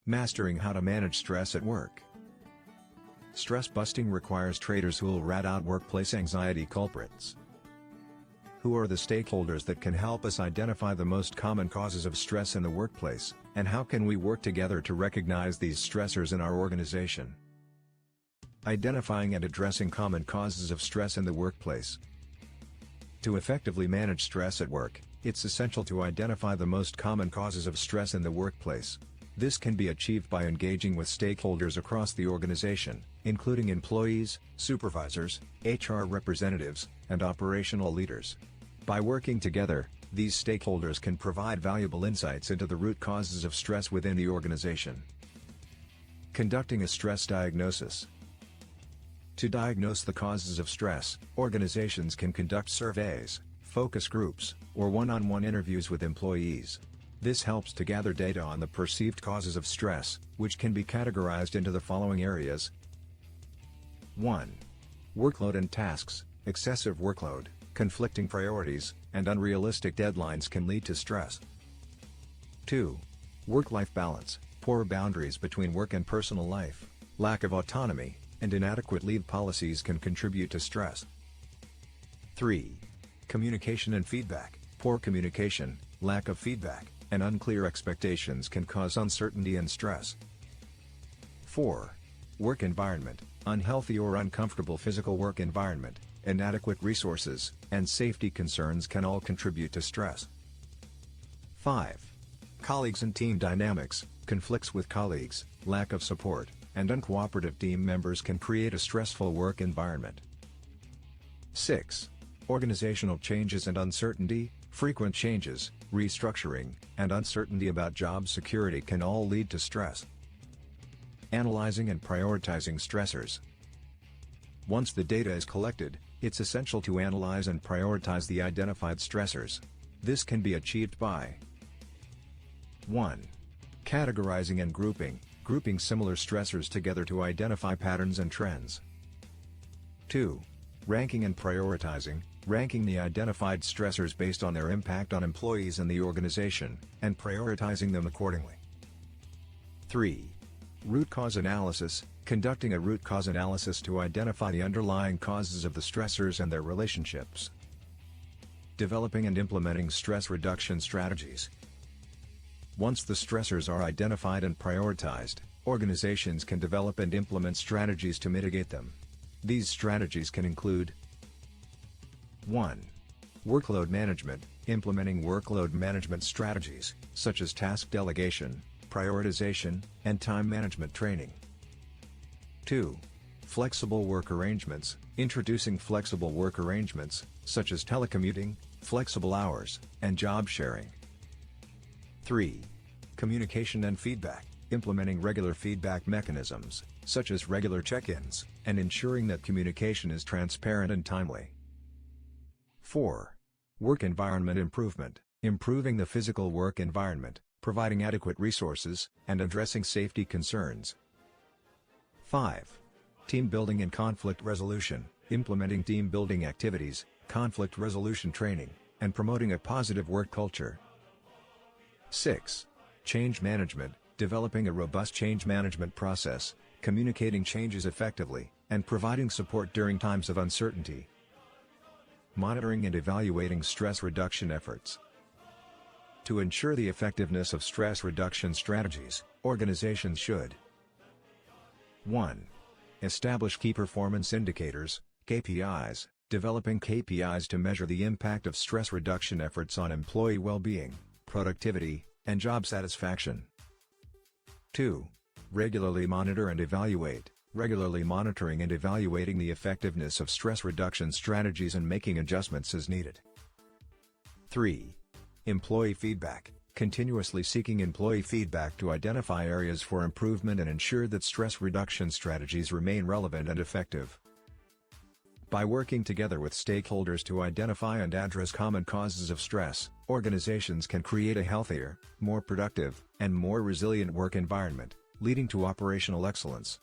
Mastering how to manage stress at work. Stress busting requires traders who will rat out workplace anxiety culprits. Who are the stakeholders that can help us identify the most common causes of stress in the workplace, and how can we work together to recognize these stressors in our organization? Identifying and addressing common causes of stress in the workplace. To effectively manage stress at work, it's essential to identify the most common causes of stress in the workplace. This can be achieved by engaging with stakeholders across the organization, including employees, supervisors, HR representatives, and operational leaders. By working together, these stakeholders can provide valuable insights into the root causes of stress within the organization. Conducting a stress diagnosis. To diagnose the causes of stress, organizations can conduct surveys, focus groups, or one-on-one interviews with employees. This helps to gather data on the perceived causes of stress, which can be categorized into the following areas. 1. Workload and tasks. Excessive workload, conflicting priorities, and unrealistic deadlines can lead to stress. 2. Work-life balance. Poor boundaries between work and personal life, lack of autonomy, and inadequate leave policies can contribute to stress. 3. Communication and feedback. Poor communication, lack of feedback, and unclear expectations can cause uncertainty and stress. 4. Work environment. Unhealthy or uncomfortable physical work environment, inadequate resources, and safety concerns can all contribute to stress. 5. Colleagues and team dynamics. Conflicts with colleagues, lack of support, and uncooperative team members can create a stressful work environment. 6. Organizational changes and uncertainty. Frequent changes, restructuring, and uncertainty about job security can all lead to stress. Analyzing and prioritizing stressors. Once the data is collected, it's essential to analyze and prioritize the identified stressors. This can be achieved by 1. Categorizing and grouping similar stressors together to identify patterns and trends. 2. Ranking and prioritizing, ranking the identified stressors based on their impact on employees and the organization, and prioritizing them accordingly. 3. Root cause analysis, conducting a root cause analysis to identify the underlying causes of the stressors and their relationships. Developing and implementing stress reduction strategies. Once the stressors are identified and prioritized, organizations can develop and implement strategies to mitigate them. These strategies can include 1. Workload management, implementing workload management strategies, such as task delegation, prioritization, and time management training. 2. Flexible work arrangements, introducing flexible work arrangements, such as telecommuting, flexible hours, and job sharing. 3. Communication and feedback, implementing regular feedback mechanisms, such as regular check-ins, and ensuring that communication is transparent and timely. 4. Work environment improvement, improving the physical work environment, providing adequate resources, and addressing safety concerns. 5. Team building and conflict resolution, implementing team building activities, conflict resolution training, and promoting a positive work culture. 6. Change management, developing a robust change management process, communicating changes effectively, and providing support during times of uncertainty. Monitoring and evaluating stress reduction efforts. To ensure the effectiveness of stress reduction strategies, organizations should 1. Establish key performance indicators, KPIs, developing KPIs to measure the impact of stress reduction efforts on employee well-being, productivity, and job satisfaction. 2. Regularly monitor and evaluate, regularly monitoring and evaluating the effectiveness of stress reduction strategies and making adjustments as needed. 3. Employee feedback, continuously seeking employee feedback to identify areas for improvement and ensure that stress reduction strategies remain relevant and effective. By working together with stakeholders to identify and address common causes of stress, organizations can create a healthier, more productive, and more resilient work environment, leading to operational excellence.